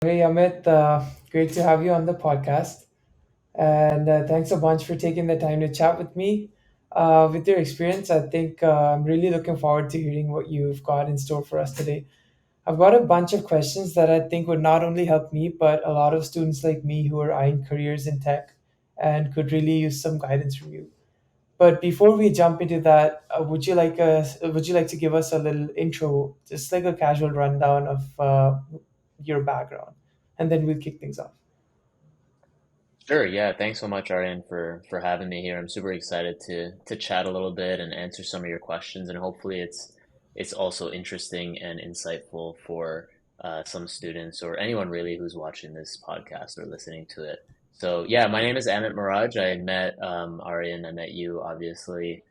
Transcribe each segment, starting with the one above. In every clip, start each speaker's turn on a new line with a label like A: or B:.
A: Hey Amit, great to have you on the podcast. And thanks a bunch for taking the time to chat with me. With your experience, I think I'm really looking forward to hearing what you've got in store for us today. I've got a bunch of questions that I think would not only help me, but a lot of students like me who are eyeing careers in tech and could really use some guidance from you. But before we jump into that, would you like to give us a little intro, just like a casual rundown of your background, and then we'll kick things off.
B: Sure, yeah. Thanks so much, Aryan, for having me here. I'm super excited to chat a little bit and answer some of your questions, and hopefully it's also interesting and insightful for some students or anyone really who's watching this podcast or listening to it. So yeah, my name is Amit Maraj. I met Aryan. I met you obviously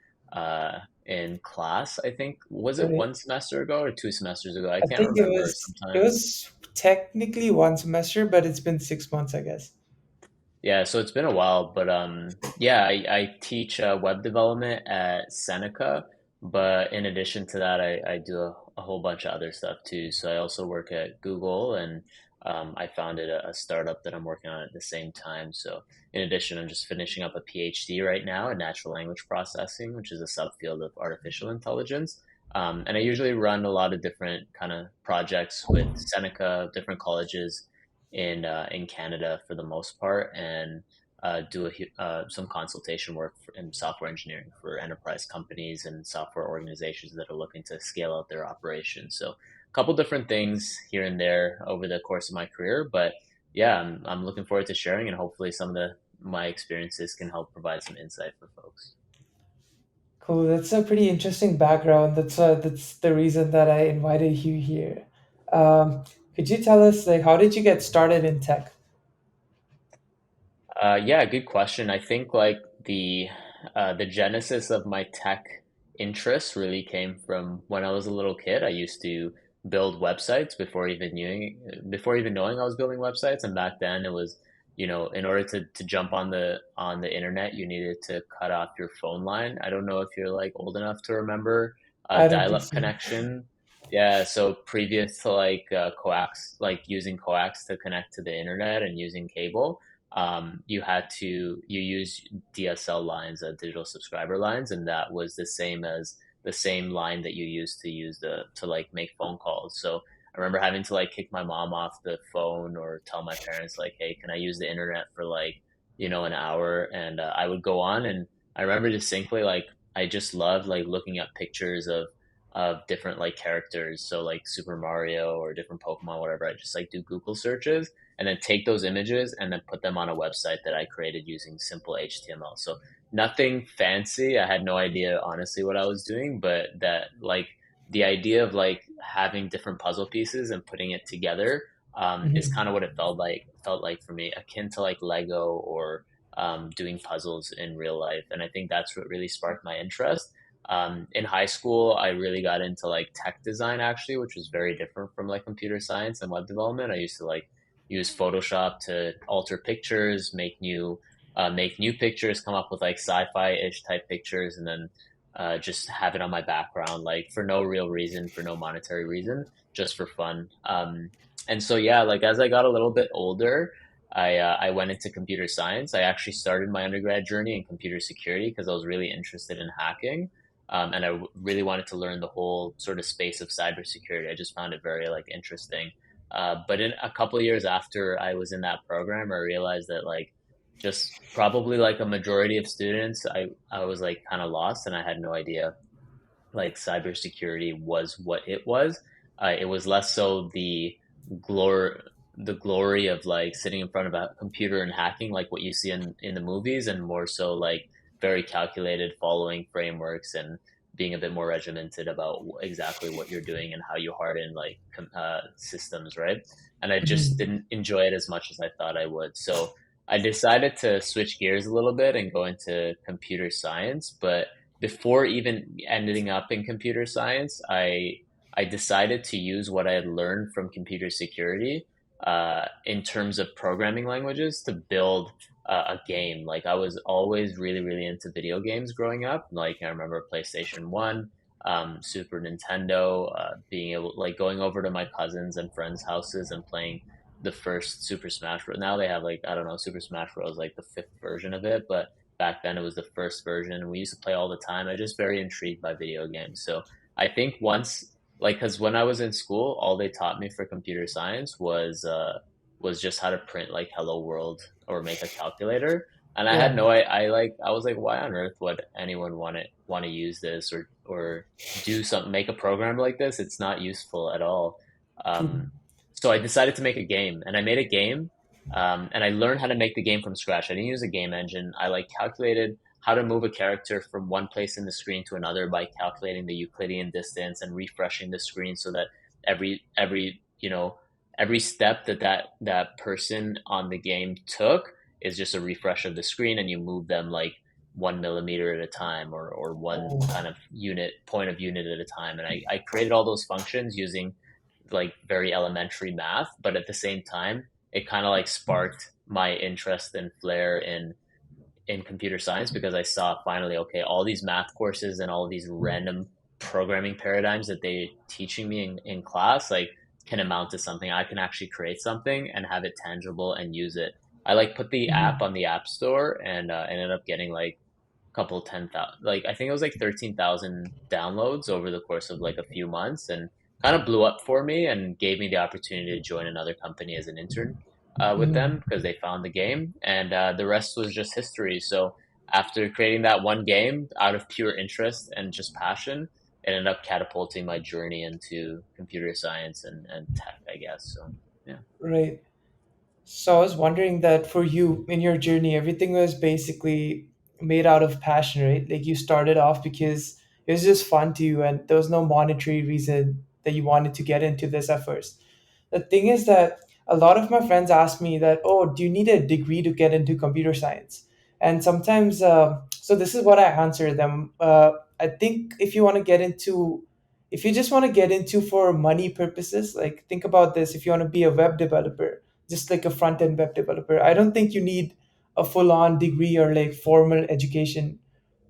B: in class. I think was it
A: Right.
B: one semester ago or 2 semesters ago? I
A: I
B: can't
A: think it
B: remember.
A: was it
B: Sometime.
A: was technically one semester, but it's been 6 months, I guess.
B: Yeah, so it's been a while, but yeah, I teach web development at Seneca, but in addition to that, I do a whole bunch of other stuff too. So I also work at Google, and I founded a startup that I'm working on at the same time. So in addition, I'm just finishing up a PhD right now in natural language processing, which is a subfield of artificial intelligence. And I usually run a lot of different kind of projects with Seneca, different colleges in Canada for the most part, and some consultation work in software engineering for enterprise companies and software organizations that are looking to scale out their operations. So a couple different things here and there over the course of my career, but yeah, I'm looking forward to sharing, and hopefully some of the my experiences can help provide some insight for folks.
A: Cool. That's a pretty interesting background. That's the reason that I invited you here. Could you tell us like how did you get started in tech?
B: Yeah, good question. I think like the genesis of my tech interest really came from when I was a little kid. I used to build websites before even knowing I was building websites. And back then it was, in order to jump on the internet, you needed to cut off your phone line. I don't know if you're like old enough to remember a
A: I don't think
B: dial-up
A: so.
B: connection. Yeah, so previous to like coax, like using coax to connect to the internet and using cable, you use DSL lines, digital subscriber lines, and that was the same as the same line that you used to use the to like make phone calls. So I remember having to like kick my mom off the phone or tell my parents like, "Hey, can I use the internet for like an hour?" And I would go on, and I remember distinctly like I just loved like looking at pictures of different like characters, so like Super Mario or different Pokemon, whatever. I just like do Google searches and then take those images and then put them on a website that I created using simple HTML. So nothing fancy. I had no idea honestly what I was doing, but that like the idea of like having different puzzle pieces and putting it together is kind
A: Mhm.
B: of what it felt like for me, akin to like Lego or doing puzzles in real life. And I think that's what really sparked my interest. In high school, I really got into like tech design actually, which was very different from like computer science and web development. I used to like use Photoshop to alter pictures, make new pictures, come up with like sci-fi ish type pictures, and then just have it on my background, like for no real reason, for no monetary reason, just for fun. And so yeah, like as I got a little bit older, I went into computer science. I actually started my undergrad journey in computer security because I was really interested in hacking. And really wanted to learn the whole sort of space of cybersecurity. I just found it very like interesting. But in a couple of years after I was in that program, I realized that like just probably like a majority of students, I was like kind of lost and I had no idea like cybersecurity was what it was. It was less so glory the glory of like sitting in front of a computer and hacking like what you see in the movies, and more so like very calculated, following frameworks and being a bit more regimented about exactly what you're doing and how you harden like systems, right? And I just
A: Mhm.
B: didn't enjoy it as much as I thought I would. So I decided to switch gears a little bit and go into computer science. But before even ending up in computer science, I decided to use what I had learned from computer security in terms of programming languages to build a game. Like I was always really, really into video games growing up. Like I remember PlayStation One, Super Nintendo, being able like going over to my cousins and friends' houses and playing the first Super Smash Bros. Now they have like, I don't know, Super Smash Bros. Like the fifth version of it, but back then it was the first version. We used to play all the time. I was just very intrigued by video games. So I think once, like, because when I was in school, all they taught me for computer science was just how to print like Hello World or make a calculator. And I had
A: Yeah.
B: no, I was like, why on earth would anyone want to use this or do something, make a program like this? It's not useful at all.
A: True.
B: Um, so I decided to make a game, and I made a game, and I learned how to make the game from scratch. I didn't use a game engine. I like calculated how to move a character from one place in the screen to another by calculating the Euclidean distance and refreshing the screen so that every every step that person on the game took is just a refresh of the screen, and you move them like 1 millimeter at a time or one
A: Oh.
B: kind of unit point of unit at a time. And I created all those functions using like very elementary math, but at the same time, it kind of like sparked my interest and flair in computer science because I saw finally, okay, all these math courses and all these random programming paradigms that they teaching me in class, like can amount to something. I can actually create something and have it tangible and use it. I like put the app
A: Mhm.
B: on the app store and ended up getting like couple 10,000, like I think it was like 13,000 downloads over the course of like a few months, and kind of blew up for me and gave me the opportunity to join another company as an intern with
A: Mhm.
B: them because they found the game, and the rest was just history. So after creating that one game out of pure interest and just passion, it ended up catapulting my journey into computer science and tech, I guess. So yeah.
A: Right. So I was wondering that for you in your journey, everything was basically made out of passion, right? Like you started off because it was just fun to you and there was no monetary reason that you wanted to get into this at first. The thing is that a lot of my friends ask me that, oh, do you need a degree to get into computer science? And sometimes, so this is what I answer them. I think if you want to get into, if you just want to get into for money purposes, like think about this, if you want to be a web developer, just like a front end web developer, I don't think you need a full on degree or like formal education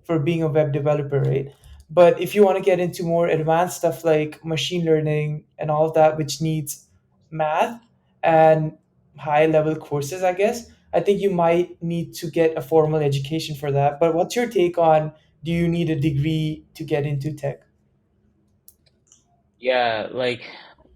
A: for being a web developer, right? But if you want to get into more advanced stuff like machine learning and all of that, which needs math and high level courses, I guess, I think you might need to get a formal education for that. But what's your take on, do you need a degree to get into tech?
B: Yeah, like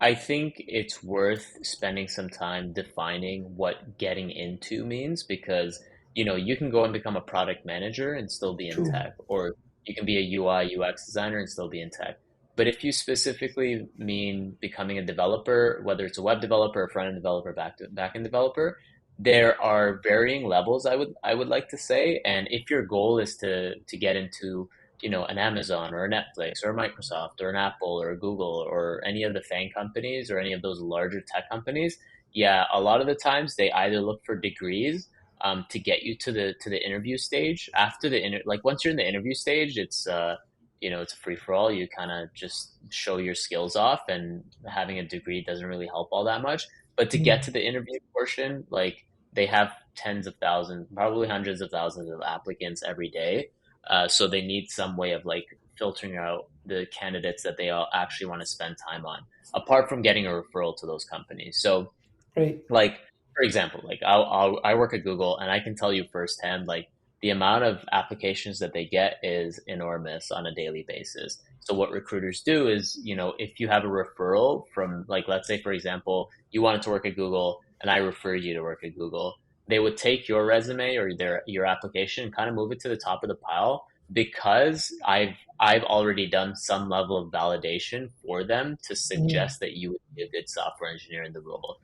B: I think it's worth spending some time defining what getting into means because, you can go and become a product manager and still be in
A: True.
B: tech, or you can be a UI UX designer and still be in tech. But if you specifically mean becoming a developer, whether it's a web developer, a front-end developer, back-end developer, there are varying levels, I would like to say. And if your goal is to get into an Amazon or a Netflix or a Microsoft or an Apple or a Google or any of the FANG companies or any of those larger tech companies, yeah, a lot of the times they either look for degrees to get you to the interview stage. After like once you're in the interview stage, it's a free for all. You kind of just show your skills off, and having a degree doesn't really help all that much. But to get
A: Mm,
B: to the interview portion, like they have tens of thousands, probably hundreds of thousands of applicants every day, so they need some way of like filtering out the candidates that they all actually want to spend time on, apart from getting a referral to those companies. So
A: right.
B: like for example, like I work at Google, and I can tell you firsthand, like the amount of applications that they get is enormous on a daily basis. So what recruiters do is, if you have a referral from, like, let's say for example, you wanted to work at Google and I referred you to work at Google, they would take your resume or your application and kind of move it to the top of the pile because I've already done some level of validation for them to
A: Mm,
B: suggest that you would be a good software engineer in the role.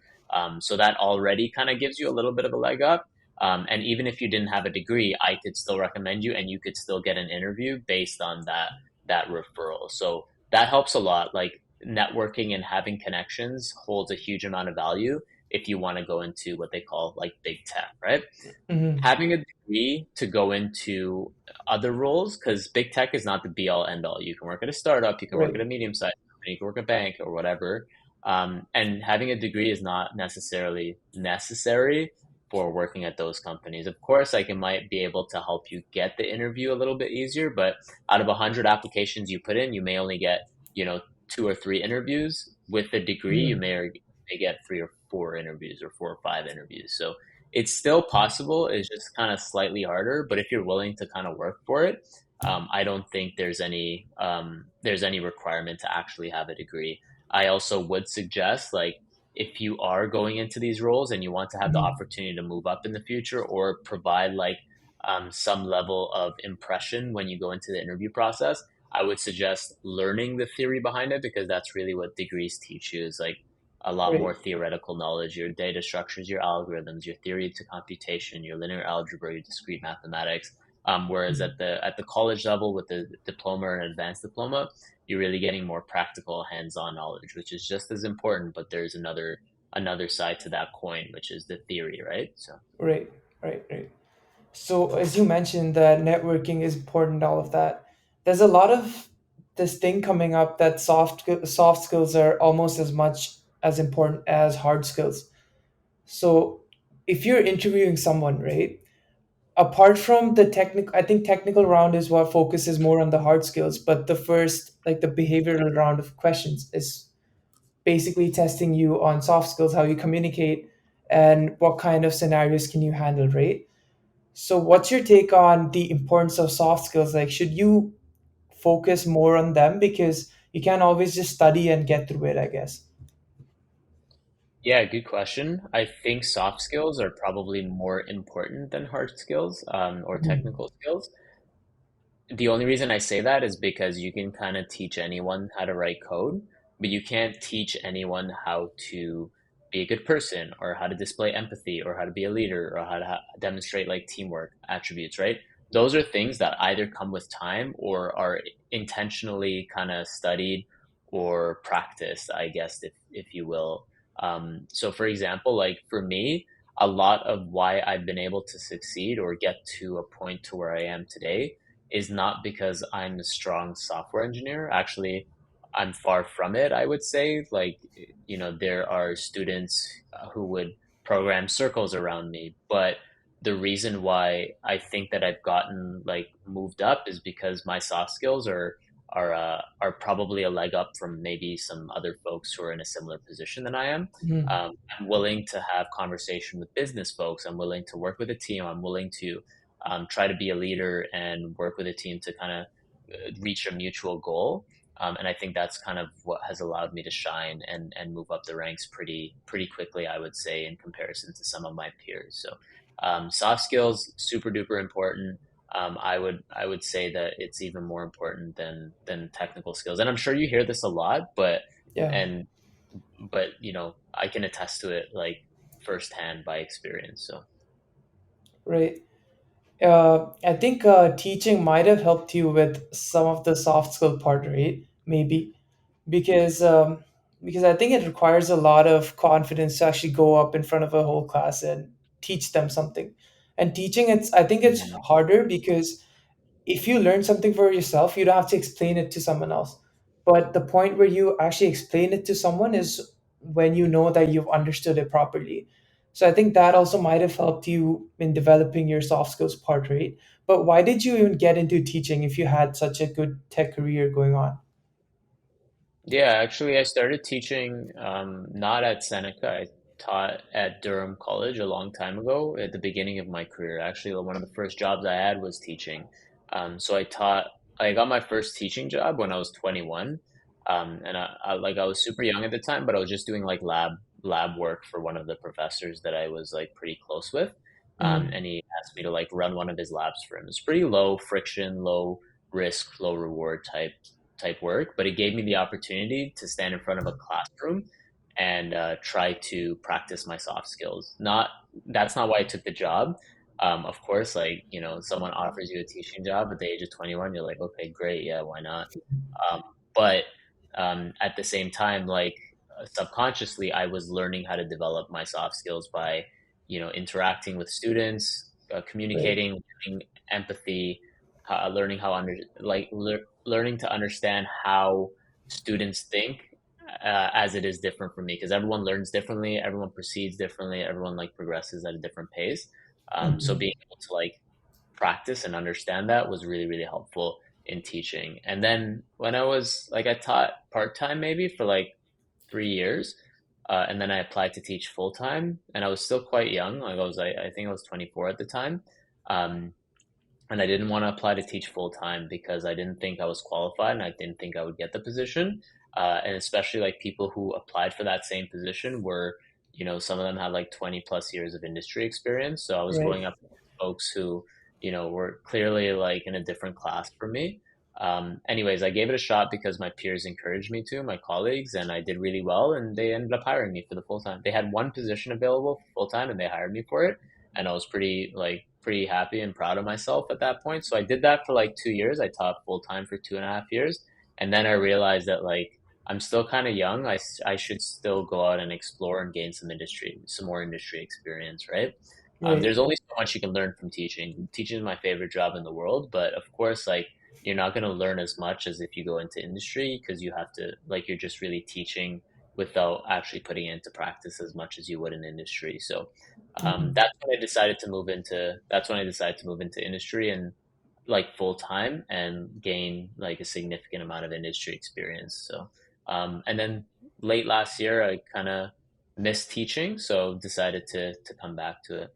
B: So that already kind of gives you a little bit of a leg up. And even if you didn't have a degree, I could still recommend you, and you could still get an interview based on that referral. So that helps a lot. Like networking and having connections holds a huge amount of value if you want to go into what they call like big tech, right?
A: mhm.
B: Having a degree to go into other roles, because big tech is not the be all end all. You can work at a startup, you can work at
A: Right.
B: a medium sized company, you can work at a bank or whatever. And having a degree is not necessarily necessary for working at those companies. Of course, like it might be able to help you get the interview a little bit easier, but out of 100 applications you put in, you may only get, two or three interviews. With the degree, you
A: Mm,
B: may may get 3 or 4 interviews or 4 or 5 interviews. So it's still possible. It's just kind of slightly harder. But if you're willing to kind of work for it, I don't think there's any requirement to actually have a degree. I also would suggest, like, if you are going into these roles and you want to have the
A: Mhm.
B: opportunity to move up in the future or provide like some level of impression when you go into the interview process, I would suggest learning the theory behind it, because that's really what degrees teach you, is like a lot more
A: Right.
B: theoretical knowledge, your data structures, your algorithms, your theory to computation, your linear algebra, your discrete mathematics. Whereas
A: Mhm.
B: at the college level with the diploma or an advanced diploma, you're really getting more practical, hands-on knowledge, which is just as important. But there's another side to that coin, which is the theory, right? So
A: Right. Right. Right. So, as you mentioned, that networking is important, all of that. There's a lot of this thing coming up that soft skills are almost as much as important as hard skills. So, if you're interviewing someone, right, apart from the technical, I think technical round is what focuses more on the hard skills, but the first, like the behavioral round of questions, is basically testing you on soft skills, how you communicate, and what kind of scenarios can you handle, right? So, what's your take on the importance of soft skills? Like, should you focus more on them because you can't always just study and get through it, I guess.
B: yeah, good question. I think soft skills are probably more important than hard skills, or
A: Mhm.
B: technical skills. The only reason I say that is because you can kind of teach anyone how to write code, but you can't teach anyone how to be a good person, or how to display empathy, or how to be a leader, or how to demonstrate like teamwork attributes, right? Those are things that either come with time or are intentionally kind of studied or practiced, I guess, if you will. So, for example, like for me, a lot of why I've been able to succeed or get to a point to where I am today is not because I'm a strong software engineer. Actually, I'm far from it, I would say. Like, there are students who would program circles around me, but the reason why I think that I've gotten like moved up is because my soft skills are probably a leg up from maybe some other folks who are in a similar position than I am.
A: Mhm.
B: I'm willing to have conversation with business folks. I'm willing to work with a team. I'm willing to try to be a leader and work with a team to kind of reach a mutual goal. And I think that's kind of what has allowed me to shine and move up the ranks pretty quickly, I would say, in comparison to some of my peers. So soft skills, super duper important. I would say that it's even more important than technical skills. And I'm sure you hear this a lot,
A: Yeah,
B: and but I can attest to it like firsthand by experience. So
A: right. I think teaching might have helped you with some of the soft skill part, right? Maybe because because I think it requires a lot of confidence to actually go up in front of a whole class and teach them something. And teaching, it's I think it's
B: Mhm.
A: harder because if you learn something for yourself, you don't have to explain it to someone else. But the point where you actually explain it to someone is when you know that you've understood it properly. So I think that also might have helped you in developing your soft skills part, right? But why did you even get into teaching if you had such a good tech career going on?
B: Yeah, actually, I started teaching not at Seneca. I taught at Durham College a long time ago at the beginning of my career. Actually, one of the first jobs I had was teaching. So I got my first teaching job when I was 21. And I was super young at the time, but I was just doing like lab work for one of the professors that I was like pretty close with.
A: Mm,
B: And he asked me to like run one of his labs for him. It's pretty low friction, low risk, low reward type work, but it gave me the opportunity to stand in front of a classroom and try to practice my soft skills. Not That's not why I took the job. Of course, like someone offers you a teaching job at the age of 21, you're like, okay, great, yeah, why not? Um, but at the same time, like subconsciously, I was learning how to develop my soft skills by interacting with students,
A: right.
B: communicating, learning empathy, learning how under like learning to understand how students think, as it is different from me, because everyone learns differently, everyone proceeds differently, everyone like progresses at a different pace. So
A: Mhm.
B: being able to like practice and understand that was really really helpful in teaching. And then when I taught part time maybe for like 3 years. and then I applied to teach full time, and I was still quite young. I think I was 24 at the time. Um, and I didn't want to apply to teach full time because I didn't think I was qualified and I didn't think I would get the position. And especially like people who applied for that same position were, some of them had like 20 plus years of industry experience. So I was
A: Right.
B: going up against folks who, were clearly like in a different class from me. Anyways, I gave it a shot because my peers encouraged me to, my colleagues, and I did really well. And they ended up hiring me for the full time. They had one position available for full time, and they hired me for it. And I was pretty happy and proud of myself at that point. So I did that for like 2 years. I taught full time for 2.5 years, and then I realized that like I'm still kind of young. I should still go out and explore and gain some more industry experience, right?
A: Right.
B: There's only so much you can learn from teaching. Teaching is my favorite job in the world, but of course, like you're not going to learn as much as if you go into industry because you have to like you're just really teaching without actually putting it into practice as much as you would in industry. So
A: Mhm.
B: that's when I decided to move into industry and like full time and gain like a significant amount of industry experience. So and then late last year I kind of missed teaching, so decided to come back to it.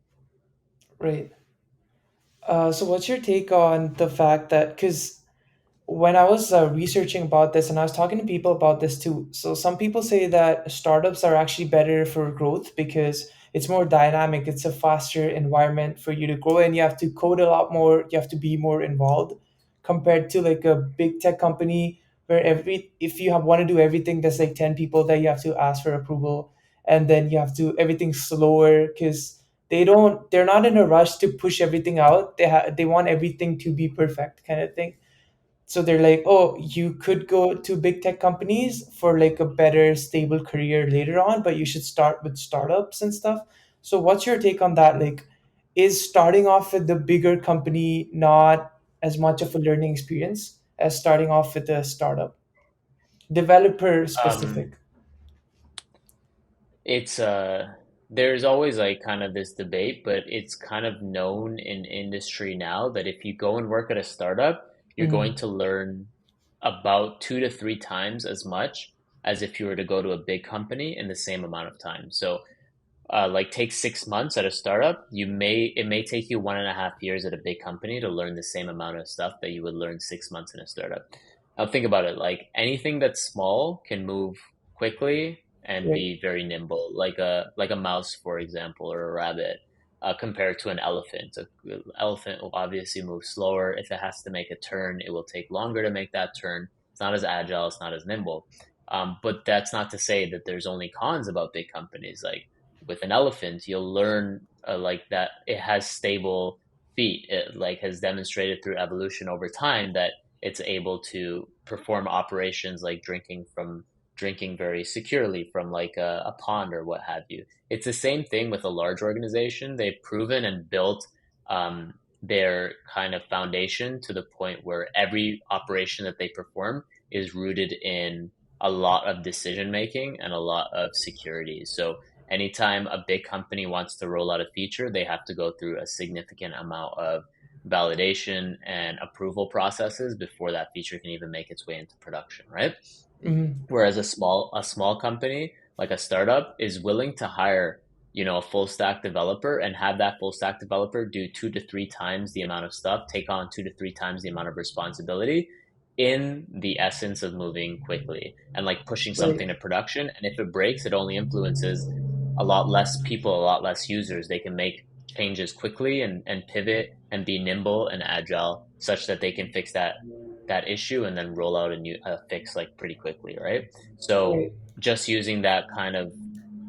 A: Right. So what's your take on the fact that, because when I was researching about this and I was talking to people about this too, so some people say that startups are actually better for growth because it's more dynamic, it's a faster environment for you to grow, and you have to code a lot more, you have to be more involved compared to like a big tech company where if you want to do everything, there's like 10 people that you have to ask for approval, and then you have to everything slower because they're not in a rush to push everything out. They want everything to be perfect kind of thing. So they're like, oh, you could go to big tech companies for like a better stable career later on, but you should start with startups and stuff. So what's your take on that? Like, is starting off with the bigger company not as much of a learning experience as starting off with a startup, developer
B: Um,
A: specific?
B: it's there's always like kind of this debate, but it's kind of known in industry now that if you go and work at a startup, you're going
A: Mm-hmm.
B: to learn about 2 to 3 times as much as if you were to go to a big company in the same amount of time. So like take 6 months at a startup, it may take you 1.5 years at a big company to learn the same amount of stuff that you would learn 6 months in a startup. Now think about it, like anything that's small can move quickly and
A: Right,
B: be very nimble, like a mouse, for example, or a rabbit, compared to an elephant. An elephant will obviously move slower. If it has to make a turn, it will take longer to make that turn. It's not as agile, it's not as nimble. But that's not to say that there's only cons about big companies. Like with an elephant, you'll learn like that it has stable feet. It like has demonstrated through evolution over time that it's able to perform operations like drinking very securely from like a pond or what have you. It's the same thing with a large organization. They've proven and built their kind of foundation to the point where every operation that they perform is rooted in a lot of decision making and a lot of security. So anytime a big company wants to roll out a feature, they have to go through a significant amount of validation and approval processes before that feature can even make its way into production, right?
A: mm-hmm.
B: Whereas a small company like a startup is willing to hire, a full stack developer and have that full stack developer do 2 to 3 times the amount of stuff, take on 2 to 3 times the amount of responsibility in the essence of moving quickly and like pushing
A: Right,
B: something to production. And if it breaks, it only influences a lot less people, a lot less users. They can make changes quickly and pivot and be nimble and agile such that they can fix that issue and then roll out a new fix like pretty quickly, right? So
A: right,
B: just using that kind of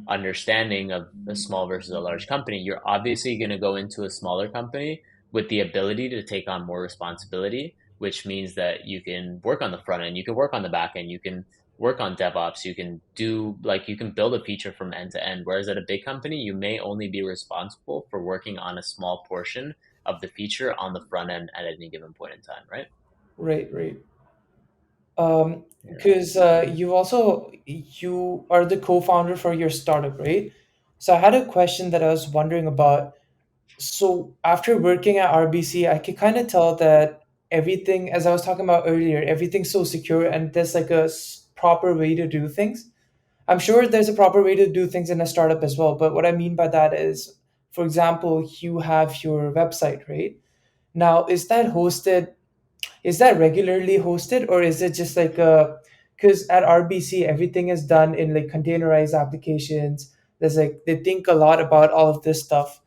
B: understanding of a small versus a large company, you're obviously going to go into a smaller company with the ability to take on more responsibility, which means that you can work on the front end, you can work on the back end, you can work on DevOps, you can build a feature from end to end. Whereas at a big company, you may only be responsible for working on a small portion of the feature on the front end at any given point in time, right?
A: right, right.
B: Yeah.
A: Because you are the co-founder for your startup, right? So I had a question that I was wondering about. So after working at RBC, I could kind of tell that everything, as I was talking about earlier, everything's so secure and there's like a proper way to do things. I'm sure there's a proper way to do things in a startup as well. But what I mean by that is, for example, you have your website, right? Now, is that regularly hosted, or is it just like a, because at RBC everything is done in like containerized applications. There's like they think a lot about all of this stuff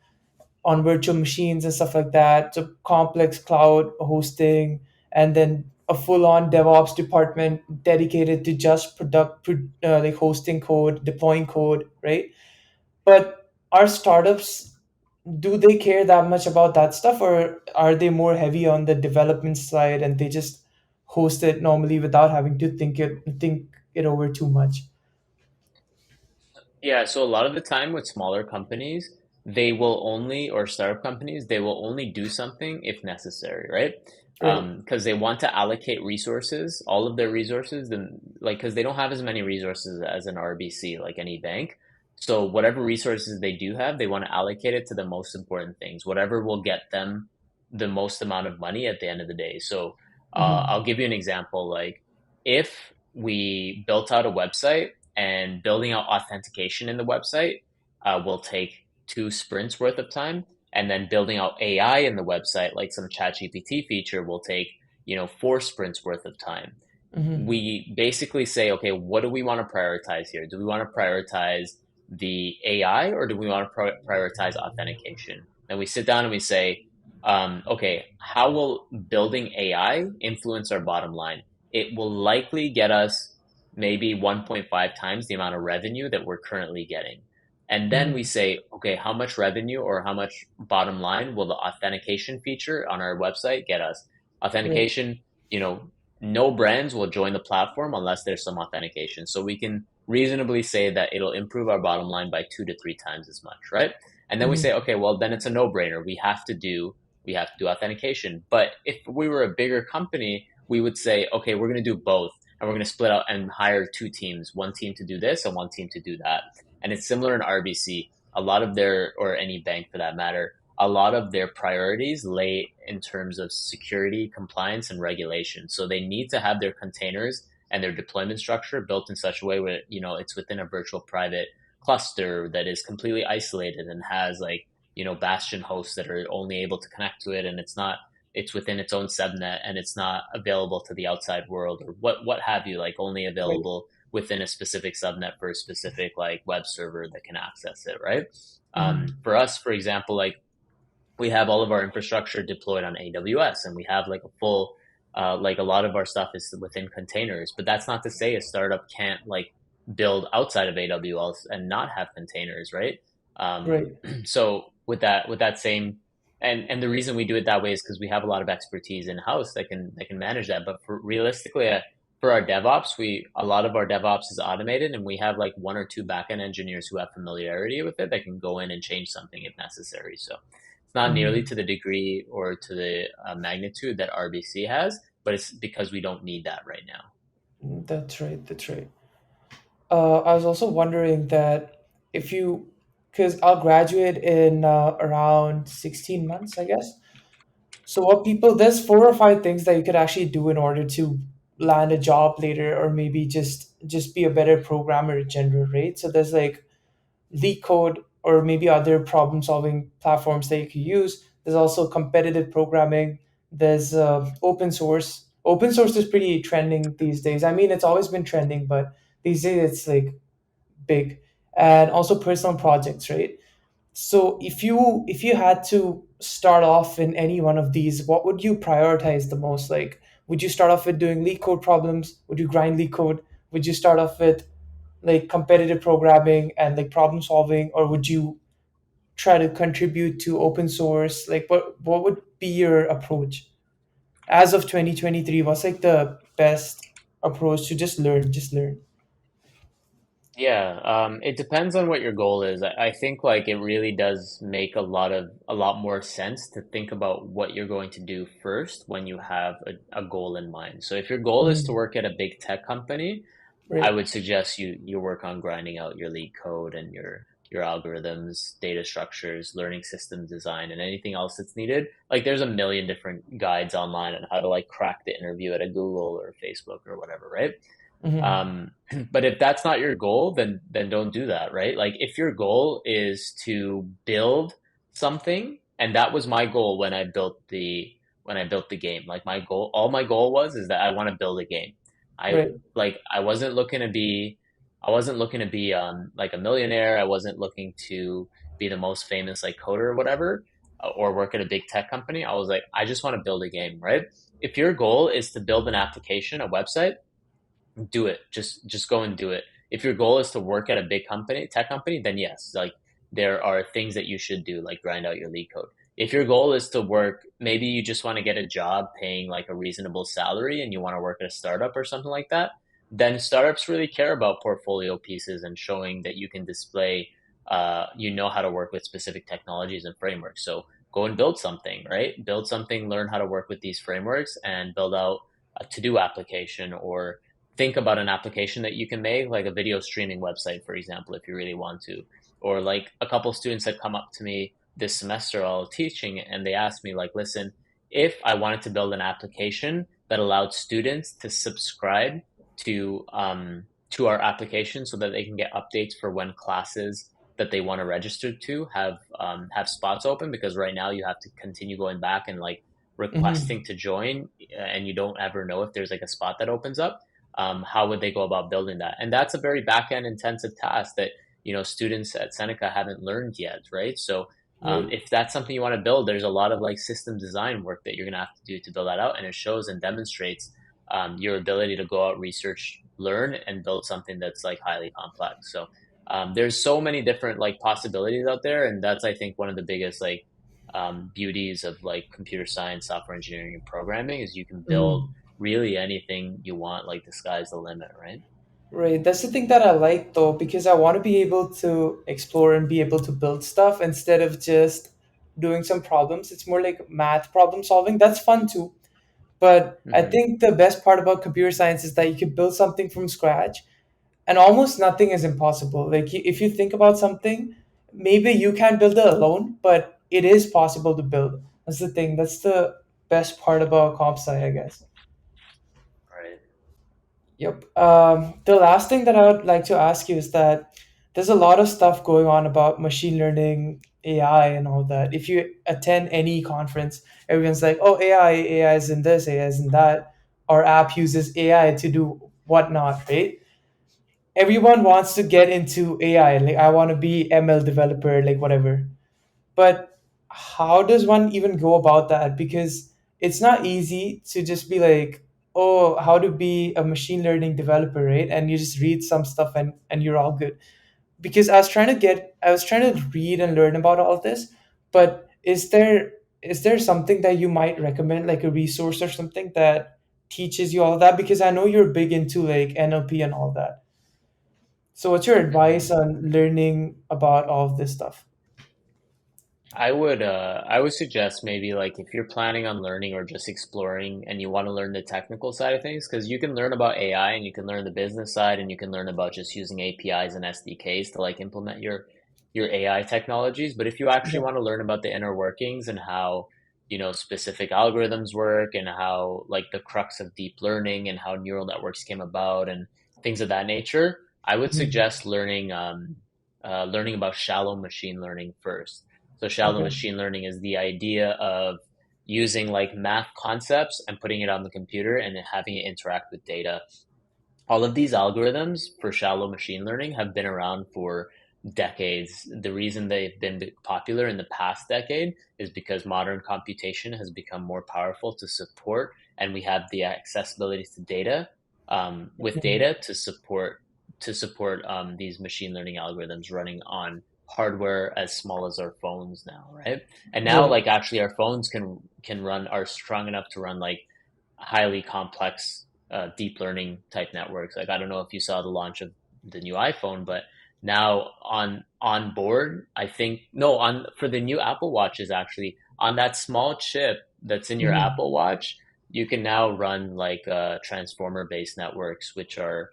A: on virtual machines and stuff like that. So complex cloud hosting, and then a full-on DevOps department dedicated to just like hosting code, deploying code, right? But are startups, do they care that much about that stuff, or are they more heavy on the development side and they just host it normally without having to think it over too much?
B: Yeah, so a lot of the time with smaller companies, they will only, or startup companies, they will only do something if necessary, right?
A: Right.
B: Because they want to allocate resources, all of their resources, then like because they don't have as many resources as an RBC, like any bank. So whatever resources they do have, they want to allocate it to the most important things, whatever will get them the most amount of money at the end of the day. So
A: Mm-hmm.
B: I'll give you an example. Like if we built out a website and building out authentication in the website will take 2 sprints worth of time, and then building out AI in the website, like some ChatGPT feature, will take 4 sprints worth of time.
A: Mm-hmm.
B: We basically say, okay, what do we want to prioritize here? Do we want to prioritize the AI or do we want to prioritize authentication? Then we sit down and we say, okay, how will building AI influence our bottom line? It will likely get us maybe 1.5 times the amount of revenue that we're currently getting. And then we
A: Mm-hmm.
B: say, okay, how much revenue or how much bottom line will the authentication feature on our website get us?
A: Right.
B: Authentication, you know, no brands will join the platform unless there's some authentication. So we can reasonably say that it'll improve our bottom line by 2 to 3 times as much, right? And then we
A: Mm-hmm.
B: say, okay, well then it's a no-brainer. We have to do authentication. But if we were a bigger company, we would say, okay, we're going to do both, and we're going to split out and hire 2 teams, one team to do this and one team to do that. And it's similar in RBC. A lot of their, or any bank for that matter, a lot of their priorities lay in terms of security, compliance, and regulation. So they need to have their containers and their deployment structure built in such a way where it's within a virtual private cluster that is completely isolated and has like bastion hosts that are only able to connect to it, and it's within its own subnet and it's not available to the outside world or what have you, like only
A: Right.
B: available within a specific subnet for a specific like web server that can access it, right?
A: Mm-hmm.
B: For us, for example, like we have all of our infrastructure deployed on AWS, and we have like a full like a lot of our stuff is within containers. But that's not to say a startup can't like build outside of AWS and not have containers, right? um,
A: Right.
B: so with that same, and the reason we do it that way is because we have a lot of expertise in house that can manage that. But for realistically, for our DevOps, we a lot of our DevOps is automated, and we have like 1 or 2 backend engineers who have familiarity with it that can go in and change something if necessary. So it's not nearly
A: Mm-hmm.
B: to the degree or to the magnitude that RBC has, but it's because we don't need that right now.
A: That's right. That's right. I was also wondering that if you, because I'll graduate in around 16 months, I guess. So what people, there's 4 or 5 things that you could actually do in order to land a job later, or maybe just be a better programmer in general, right? So there's like leak code or maybe other problem solving platforms that you could use. There's also competitive programming. There's open source. Open source is pretty trending these days. I mean, it's always been trending, but these days it's like big. And also personal projects, right? So if you had to start off in any one of these, what would you prioritize the most? Like, would you start off with doing leak code problems? Would you grind leak code? Would you start off with like competitive programming and like problem solving, or would you try to contribute to open source? Like, what would be your approach as of 2023? What's like the best approach to just learn, just learn?
B: Yeah, it depends on what your goal is. I think like it really does make a lot more sense to think about what you're going to do first when you have a goal in mind. So if your goal is to
A: Mhm.
B: work at a big tech company, I
A: Right.
B: would suggest you work on grinding out your lead code and your algorithms, data structures, learning system design, and anything else that's needed. Like there's a million different guides online on how to like crack the interview at a Google or Facebook or whatever, right?
A: Hmm.
B: But if that's not your goal, then don't do that, right? Like if your goal is to build something, and that was my goal when I built the game. Like my goal, all my goal was is that I want to build a game. I
A: Right.
B: I wasn't looking to be like a millionaire. I wasn't looking to be the most famous like coder or whatever, or work at a big tech company. I was like, I just want to build a game, right? If your goal is to build an application, a website, do it. Just go and do it. If your goal is to work at a big company, tech company, then yes, like there are things that you should do, like grind out your lead code. If your goal is to work, maybe you just want to get a job paying like a reasonable salary and you want to work at a startup or something like that, then startups really care about portfolio pieces and showing that you can display, you know how to work with specific technologies and frameworks. So go and build something, right? Build something, learn how to work with these frameworks, and build out a to-do application, or think about an application that you can make, like a video streaming website, for example, if you really want to. Or like a couple of students had come up to me this semester while teaching, and they asked me, like, listen, if I wanted to build an application that allowed students to subscribe to our application so that they can get updates for when classes that they want to register to have spots open, because right now you have to continue going back and like
A: Hmm.
B: requesting to join, and you don't ever know if there's like a spot that opens up. How would they go about building that? And that's a very back end intensive task that students at Seneca haven't learned yet, right? So
A: Right.
B: if that's something you want to build, there's a lot of like system design work that you're gonna have to do to build that out, and it shows and demonstrates your ability to go out, research, learn, and build something that's like highly complex. So there's so many different like possibilities out there, and that's I think one of the biggest like beauties of like computer science, software engineering, and programming is you can build
A: Mm.
B: really anything you want. Like the sky's the limit, right?
A: Right. That's the thing that I like though, because I want to be able to explore and be able to build stuff instead of just doing some problems. It's more like math problem solving. That's fun too. But I
B: Hmm.
A: think the best part about computer science is that you can build something from scratch and almost nothing is impossible. Like if you think about something, maybe you can't build it alone, but it is possible to build. That's the thing. That's the best part about Comp Sci, I guess.
B: Right.
A: Yep. The last thing that I would like to ask you is that there's a lot of stuff going on about machine learning, AI, and all that. If you attend any conference, everyone's like, "Oh, AI is in this, AI is in that." Our app uses AI to do whatnot, right? Everyone wants to get into AI. Like, I want to be ML developer, like whatever. But how does one even go about that? Because it's not easy to just be like, oh, how to be a machine learning developer, right? And you just read some stuff and you're all good. Because I was trying to read and learn about all of this, but is there something that you might recommend, like a resource or something that teaches you all of that? Because I know you're big into like NLP and all that. So what's your advice
B: Hmm.
A: on learning about all of this stuff?
B: I would suggest maybe like if you're planning on learning or just exploring and you want to learn the technical side of things, because you can learn about AI and you can learn the business side and you can learn about just using APIs and SDKs to like implement your AI technologies. But if you actually
A: Yeah.
B: want to learn about the inner workings and how, specific algorithms work, and how like the crux of deep learning and how neural networks came about and things of that nature, I would
A: Mhm.
B: suggest learning about shallow machine learning first. So shallow
A: Okay.
B: machine learning is the idea of using like math concepts and putting it on the computer and having it interact with data. All of these algorithms for shallow machine learning have been around for decades. The reason they've been popular in the past decade is because modern computation has become more powerful to support, and we have the accessibility to data, with
A: Mhm.
B: data to support these machine learning algorithms running on hardware as small as our phones now, right? And now,
A: Right.
B: like actually, our phones are strong enough to run like highly complex deep learning type networks. Like I don't know if you saw the launch of the new iPhone, but now on board, I think no on for the new Apple Watches, actually on that small chip that's in your
A: Mhm.
B: Apple Watch, you can now run like transformer based networks, which are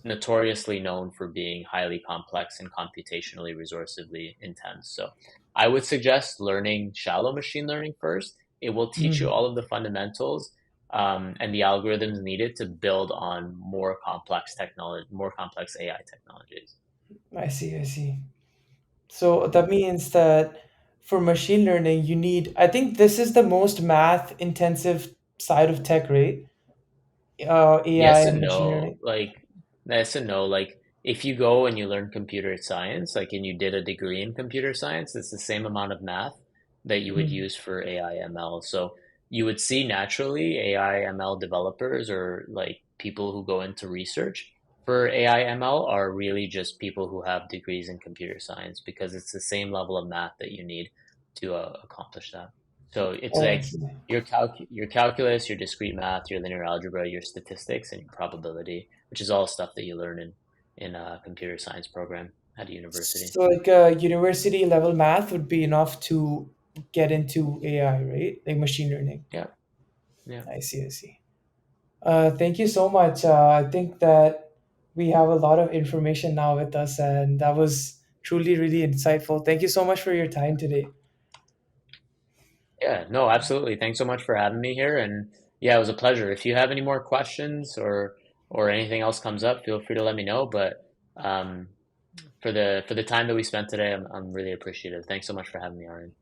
B: notoriously known for being highly complex and computationally resourcefully intense. So I would suggest learning shallow machine learning first. It will teach you
A: Mhm.
B: all of the fundamentals, and the algorithms needed to build on more complex technology, more complex AI technologies.
A: I see, I see. So that means that for machine learning, you need, I think this is the most math intensive side of tech, right? AI
B: Yes
A: and
B: and
A: machine
B: no.
A: learning.
B: Like, yes and no. Like, if you go and you learn computer science, like, and you did a degree in computer science, it's the same amount of math that you would
A: Mhm.
B: use for AI ML. So you would see naturally AI ML developers or like people who go into research for AI ML are really just people who have degrees in computer science because it's the same level of math that you need to accomplish that. So it's
A: Oh, I
B: like
A: see.
B: your calculus, your discrete math, your linear algebra, your statistics, and your probability, which is all stuff that you learn in a computer science program at a university.
A: So like university level math would be enough to get into AI, right? Like machine learning.
B: Yeah, yeah,
A: I see, I see. Thank you so much. I think that we have a lot of information now with us, and that was truly, really insightful. Thank you so much for your time today.
B: yeah. No, absolutely. Thanks so much for having me here, and yeah, it was a pleasure. If you have any more questions or anything else comes up, feel free to let me know. But for the time that we spent today, I'm really appreciative. Thanks so much for having me, Aryan.